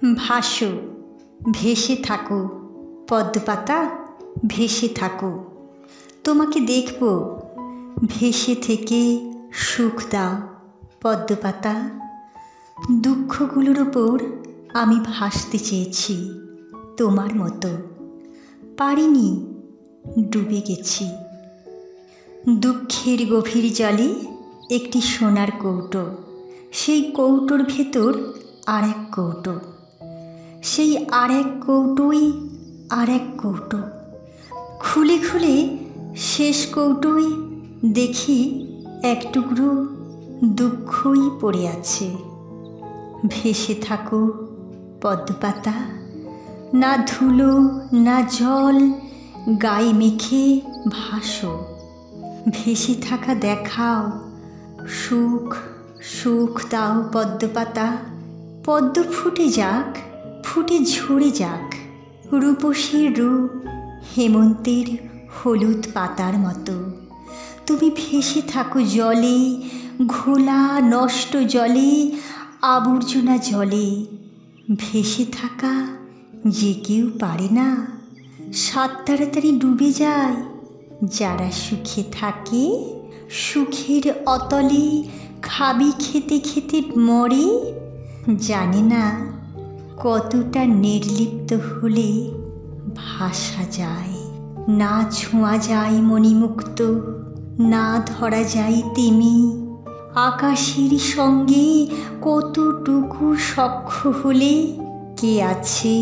ভাসো, ভেসে থাকো পদ্মপাতা, ভেসে থাকো। তোমাকে দেখব, ভেসে থেকে সুখ দাও পদ্মপাতা। দুঃখগুলোর ওপর আমি ভাসতে চেয়েছি তোমার মতো, পারিনি, ডুবে গেছি। দুঃখের গভীর জলে একটি সোনার কৌটো, সেই কৌটোর ভেতর আর এক কৌটো, সেই আর এক কৌটোই আর এক কৌটো। খুলে খুলে শেষ কৌটোই দেখি এক টুকরো দুঃখই পড়ে আছে। ভেসে থাকো পদ্মপাতা, না ধুলো না জল গায়ে মেখে ভাসো। ভেসে থাকা দেখাও, সুখ সুখ দাও পদ্মপাতা। পদ্ম ফুটে যাক, ফুটে ঝরে যাক, রূপসীর রূপ হেমন্তের হলুদ পাতার মতো। তুমি ভেসে থাকো জলে, ঘোলা নষ্ট জলে, আবর্জনা জলে। ভেসে থাকা যে কেউ পারে না, সাত তাড়াতাড়ি ডুবে যায়। যারা সুখে থাকে, সুখের অতলে খাবি খেতে খেতে মরে। জানে না কতটা নির্লিপ্ত হলে ভাসা যায়। না ছোঁয়া যায় মণিমুক্ত, না ধরা যায় তিমি। আকাশের সঙ্গে কতটুকু সখ্য হলে কে আছে,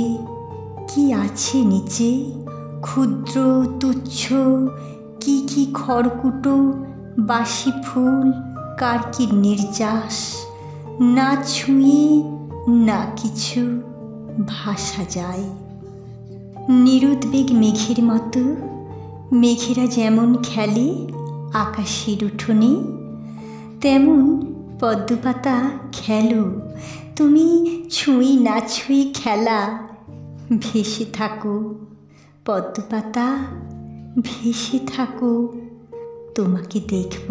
কি আছে নিচে? ক্ষুদ্র তুচ্ছ কি কি খড়কুটো, বাসি ফুল, কার কি নির্যাস। না ছুঁয়ে না কিছু ভাসা যায়। নিরুদ্বেগ মেঘের মতো মেঘেরা যেমন খেলে আকাশের উঠোনে, তেমন পদ্মপাতা খেলো। তুমি ছুঁই না ছুঁই খেলা। ভেসে থাকো পদ্মপাতা, ভেসে থাকো, তোমাকে দেখব।